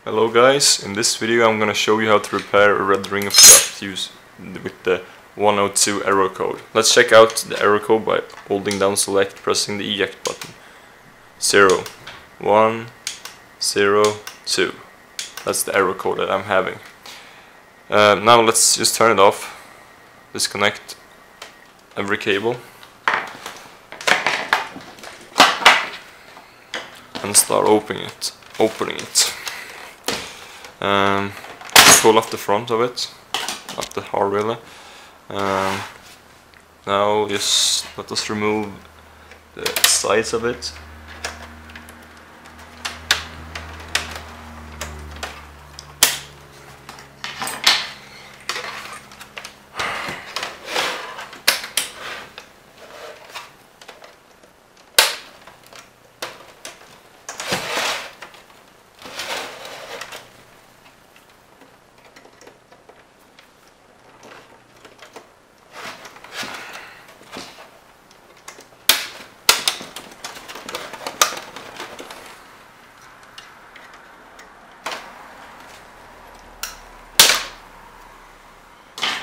Hello guys, in this video I'm gonna show you how to repair a red ring of fuse with the 102 error code. Let's check out the error code by holding down select, pressing the eject button. 0, 1, 0, 2. That's the error code that I'm having. Now let's just turn it off, disconnect every cable and start opening it. Pull off the front of it, not the hard really. Now just let us remove the sides of it.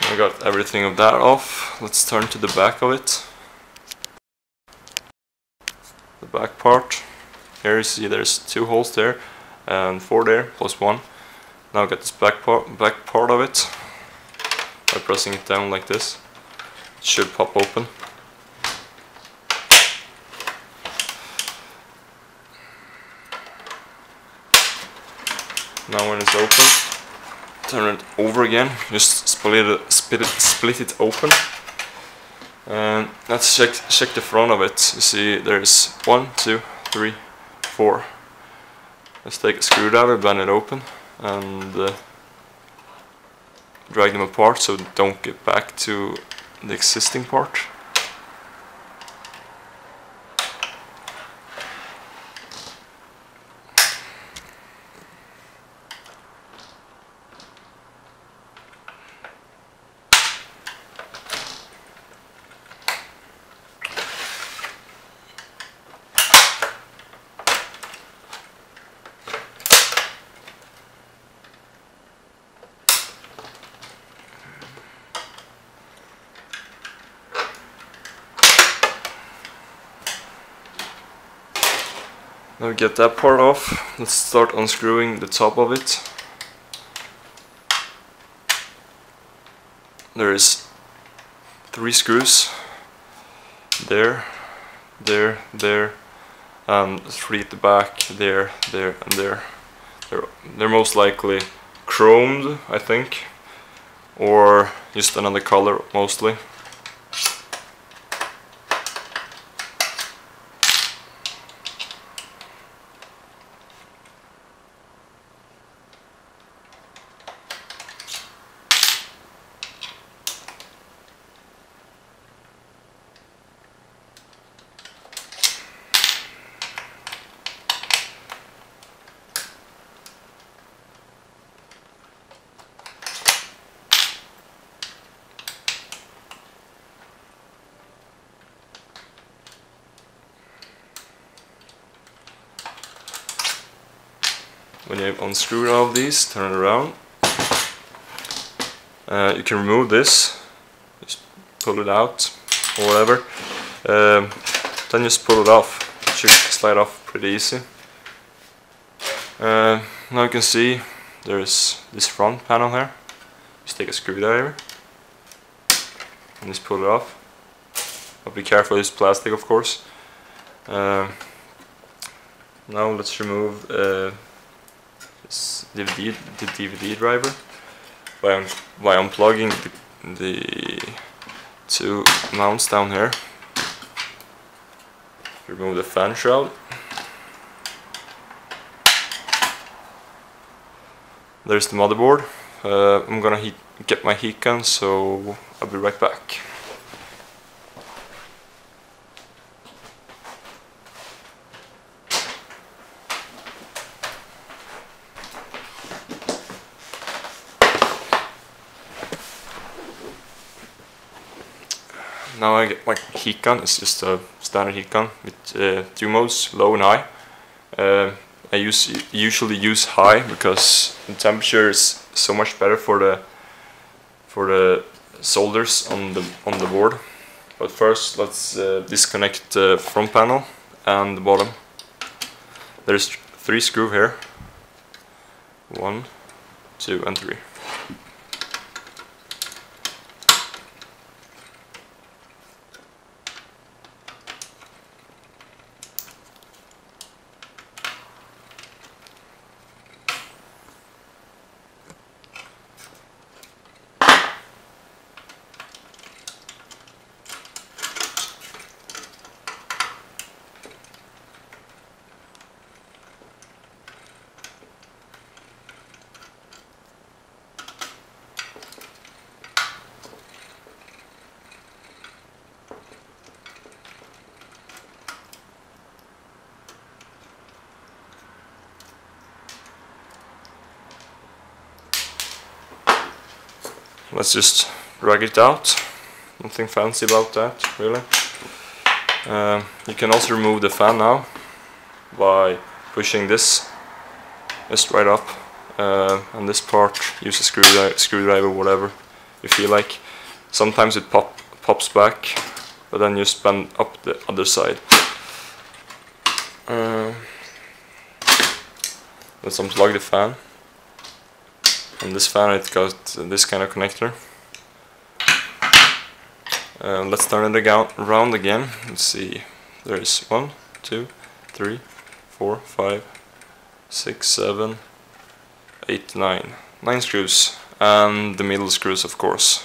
I got everything of that off. Let's turn to the back of it. The back part. Here you see there's 2 holes there and 4 there plus 1. Now get this back part of it by pressing it down like this. It should pop open. Now when it's open, turn it over again, just split it open, and let's check the front of it. You see there's 1, 2, 3, 4. Let's take a screwdriver, bend it open, and drag them apart so they don't get back to the existing part. Now we get that part off, let's start unscrewing the top of it. There is 3 screws, there, and 3 at the back, there, and there. They're most likely chromed, I think, or just another color mostly. When you unscrew all of these, turn it around. You can remove this, just pull it out or whatever. Then just pull it off. It should slide off pretty easy. Now you can see there's this front panel here. Just take a screwdriver and just pull it off. But be careful, it's plastic of course. Now let's remove the DVD driver by unplugging the 2 mounts down here. Remove the fan shroud. There's the motherboard. I'm gonna get my heat gun, so I'll be right back. Now I get my heat gun. It's just a standard heat gun with 2 modes, low and high. I usually use high because the temperature is so much better for the solders on the board. But first, let's disconnect the front panel and the bottom. There's 3 screws here. 1, 2, and 3. Let's just drag it out. Nothing fancy about that, really. You can also remove the fan now by pushing this just right up, and this part, use a screwdriver, whatever you feel like. Sometimes it pops back, but then you bend up the other side. Let's unplug the fan. And this fan, it got this kind of connector. Let's turn it around again. Let's see. There's 1, 2, 3, 4, 5, 6, 7, 8, 9. 9 screws, and the middle screws, of course.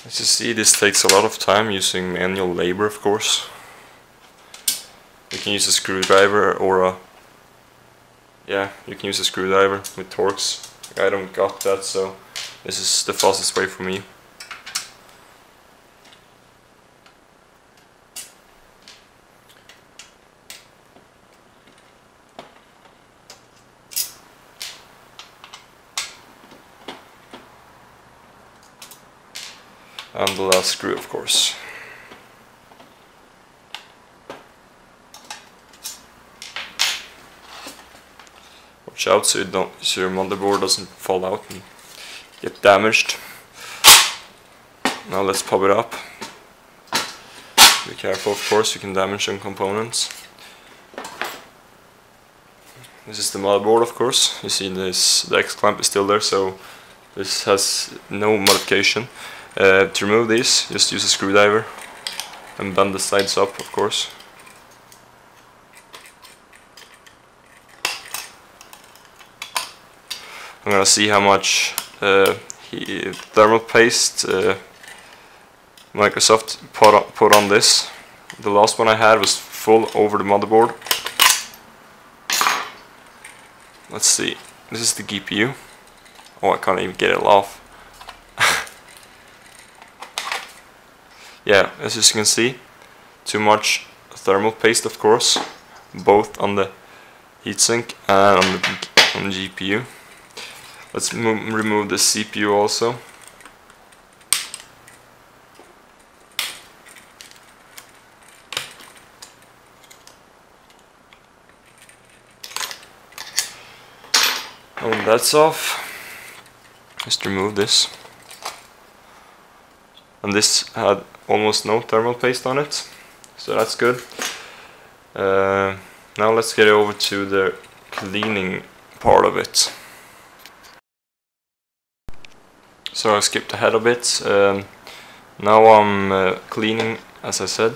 As you see, this takes a lot of time using manual labor, of course. You can use a screwdriver or you can use a screwdriver with Torx. I don't got that, so this is the fastest way for me. And the last screw, of course. Watch out so your motherboard doesn't fall out and get damaged. Now let's pop it up. Be careful, of course, you can damage some components. This is the motherboard, of course. You see the X clamp is still there, so this has no modification. To remove these, just use a screwdriver and bend the sides up, of course. I'm gonna see how much thermal paste Microsoft put on this. The last one I had was full over the motherboard. Let's see. This is the GPU. Oh, I can't even get it off. Yeah, as you can see, too much thermal paste, of course, both on the heatsink and on the GPU. Let's remove the CPU also. And when that's off, just remove this. And this had almost no thermal paste on it, so that's good. Now let's get over to the cleaning part of it. So I skipped ahead a bit. Now I'm cleaning, as I said.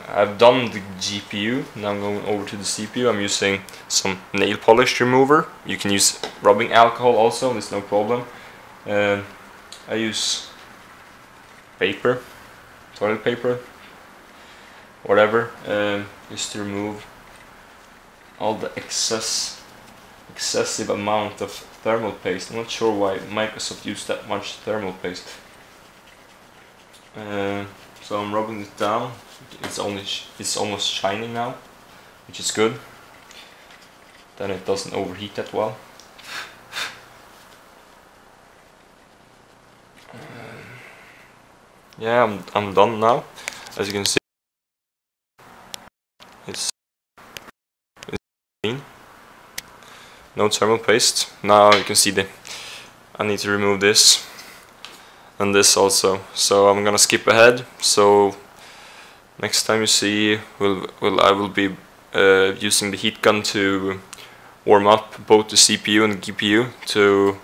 I've done the GPU, now I'm going over to the CPU. I'm using some nail polish remover. You can use rubbing alcohol also, there's no problem. I use paper, toilet paper, whatever, just to remove all the excessive amount of thermal paste. I'm not sure why Microsoft used that much thermal paste. So I'm rubbing it down. It's almost shining now, which is good. Then it doesn't overheat that well. Yeah, I'm done now. As you can see, it's clean. No thermal paste. Now you can see I need to remove this and this also. So I'm gonna skip ahead. So next time you see, I will be using the heat gun to warm up both the CPU and the GPU to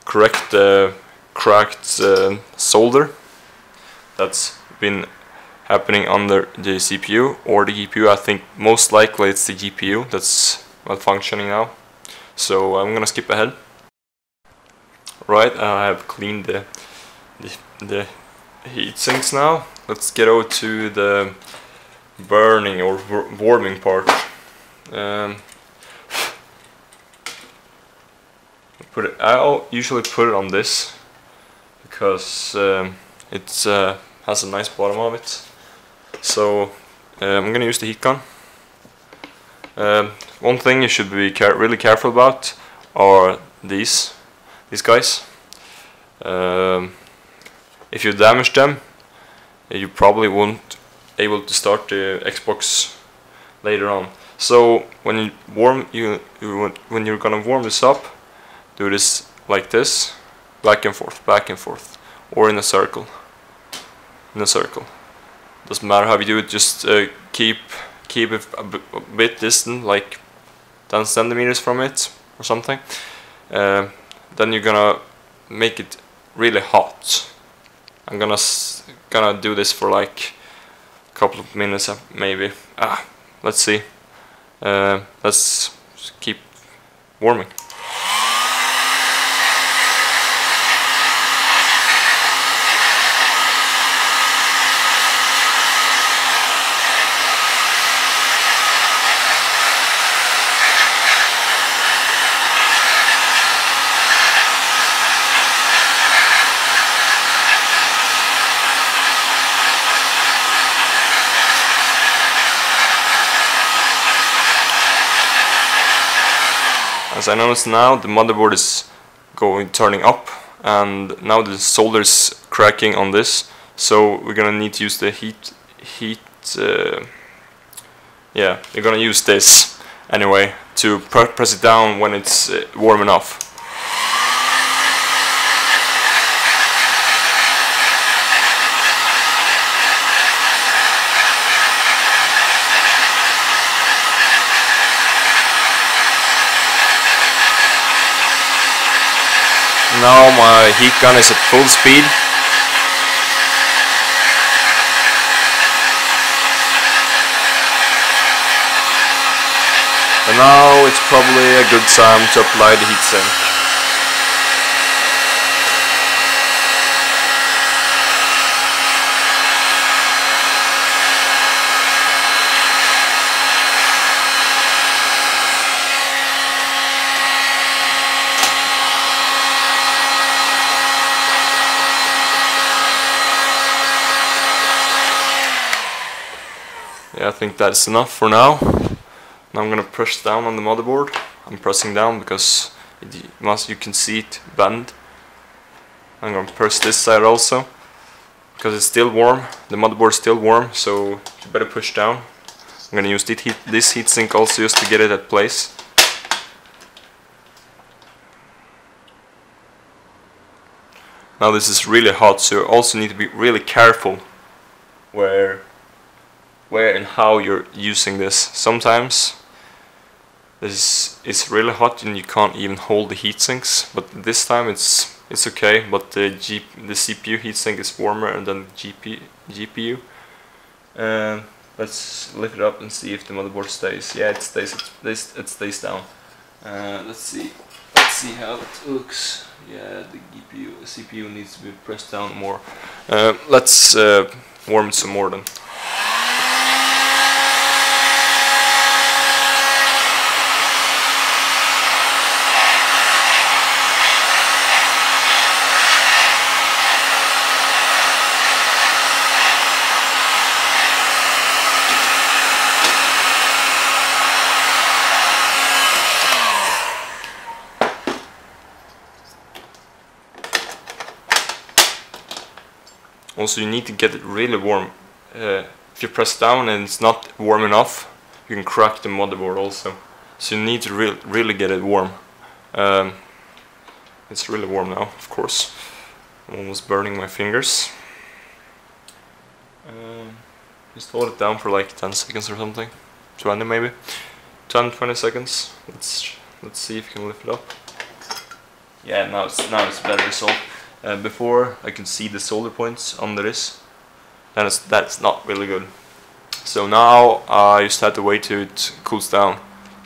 correct the cracked solder that's been happening under the CPU or the GPU. I think most likely it's the GPU that's malfunctioning now. So I'm gonna skip ahead. Right, I have cleaned the heat sinks now. Let's get over to the burning or warming part. I'll usually put it on this because it has a nice bottom of it. So I'm gonna use the heat gun. One thing you should be really careful about are these guys. If you damage them, you probably won't able to start the Xbox later on. So when you when you're gonna warm this up, do this like this, back and forth, or in a circle. Doesn't matter how you do it. Just keep it a bit distant, like 10 centimeters from it or something. Then you're gonna make it really hot. I'm gonna do this for like a couple of minutes maybe. Let's see. Let's keep warming. As I notice now, the motherboard is turning up, and now the solder is cracking on this. So we're gonna need to use the heat. Yeah, we're gonna use this anyway to press it down when it's warm enough. Now my heat gun is at full speed. And now it's probably a good time to apply the heatsink. I think that's enough for now. Now I'm gonna push down on the motherboard. I'm pressing down because you can see it bend. I'm gonna press this side also because it's still warm. The motherboard is still warm, so you better push down. I'm gonna use this heatsink also just to get it at place. Now this is really hot, so you also need to be really careful where and how you're using this. Sometimes this is really hot and you can't even hold the heat sinks, but this time it's okay. But the CPU heatsink is warmer than the GPU. Let's lift it up and see if the motherboard stays. Yeah, it stays. It stays down. Let's see how it looks. Yeah, the CPU needs to be pressed down more. Let's warm it some more then. Also, you need to get it really warm. If you press down and it's not warm enough, you can crack the motherboard also. So you need to really get it warm. It's really warm now, of course. I'm almost burning my fingers. Just hold it down for like 10 seconds or something. 20 maybe. 10-20 seconds. Let's see if you can lift it up. Yeah, now it's better result. Before I can see the solder points under this, that's not really good. So now I just have to wait till it cools down.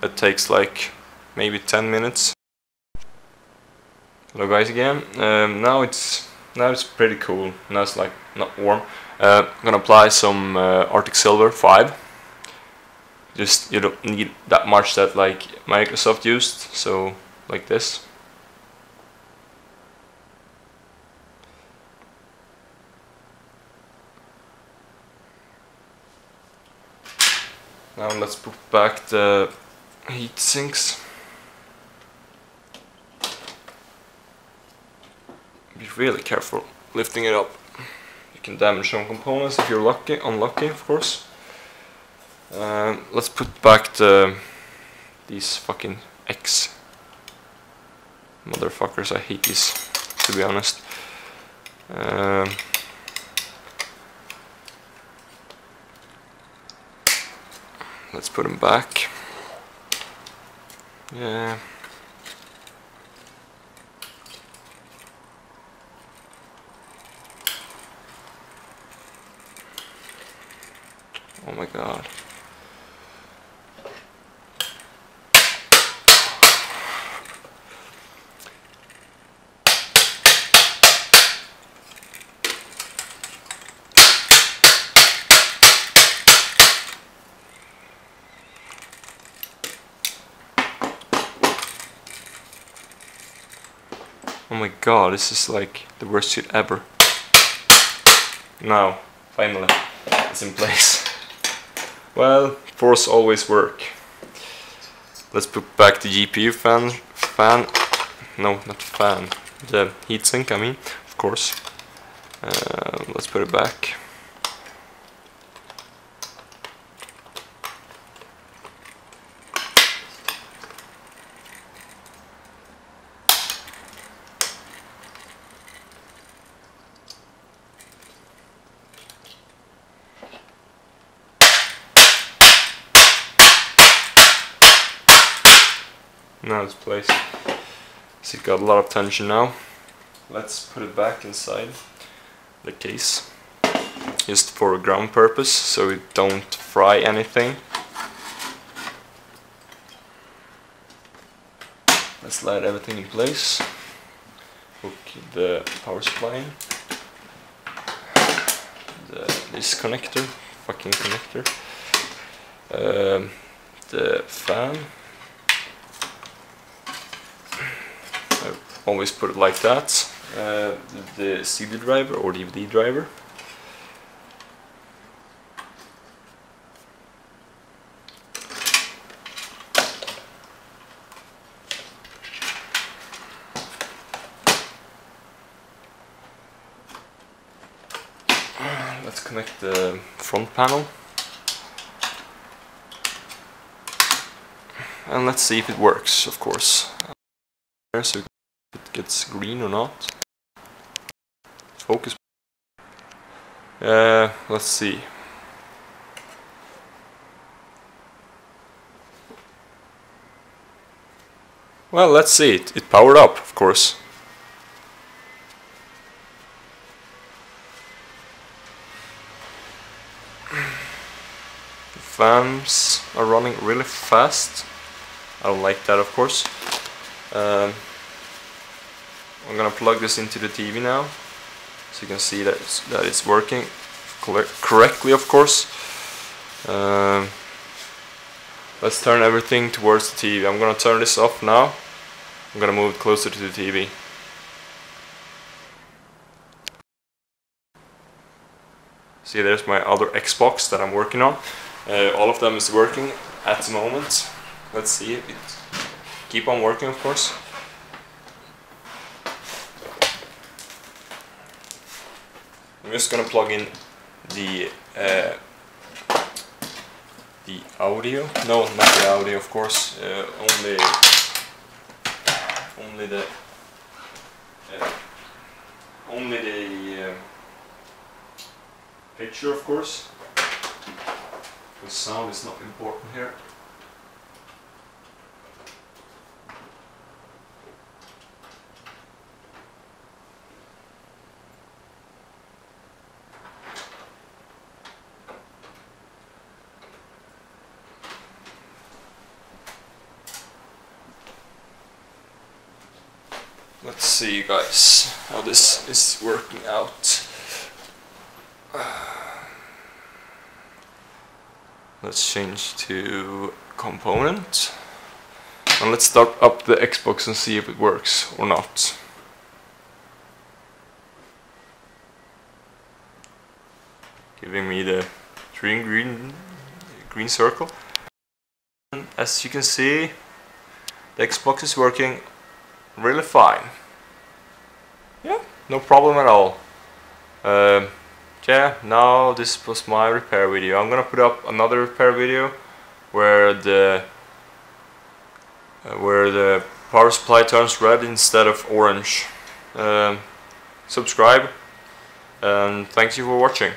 It takes like maybe 10 minutes. Hello guys again. Now it's pretty cool. Now it's like not warm. I'm gonna apply some Arctic Silver 5. Just you don't need that much that like Microsoft used. So like this. Now let's put back the heat sinks. Be really careful lifting it up. You can damage some components if you're unlucky, of course. Let's put back these fucking X motherfuckers. I hate these, to be honest. Let's put them back. Yeah. Oh my god. Oh my god, this is like the worst shit ever. Now, finally, it's in place. Well, force always work. Let's put back the GPU no, not fan, the heatsink, I mean, of course. Let's put it back. Now it's placed. So it got a lot of tension now. Let's put it back inside the case, just for ground purpose, so we don't fry anything. Let's slide everything in place. Hook the power supply in. This connector, fucking connector. The fan. Always put it like that. The CD driver or DVD driver. disconnect the front panel and let's see if it works, of course. So if it gets green or not. Focus. Let's see. Well, let's see. It powered up, of course. The fans are running really fast. I don't like that, of course. I'm gonna plug this into the TV now, so you can see that it's working correctly, of course. Let's turn everything towards the TV. I'm gonna turn this off now. I'm gonna move it closer to the TV. See, there's my other Xbox that I'm working on. All of them is working at the moment. Let's see if it keep on working, of course. I'm just gonna plug in the audio. No, not the audio, of course. Only the picture, of course. The sound is not important here. Let's see, guys, how this is working out. Let's change to component. And let's start up the Xbox and see if it works or not. Giving me the green circle. And as you can see, the Xbox is working really fine. Yeah, no problem at all. Yeah, now this was my repair video. I'm gonna put up another repair video where the power supply turns red instead of orange. Subscribe, and thank you for watching.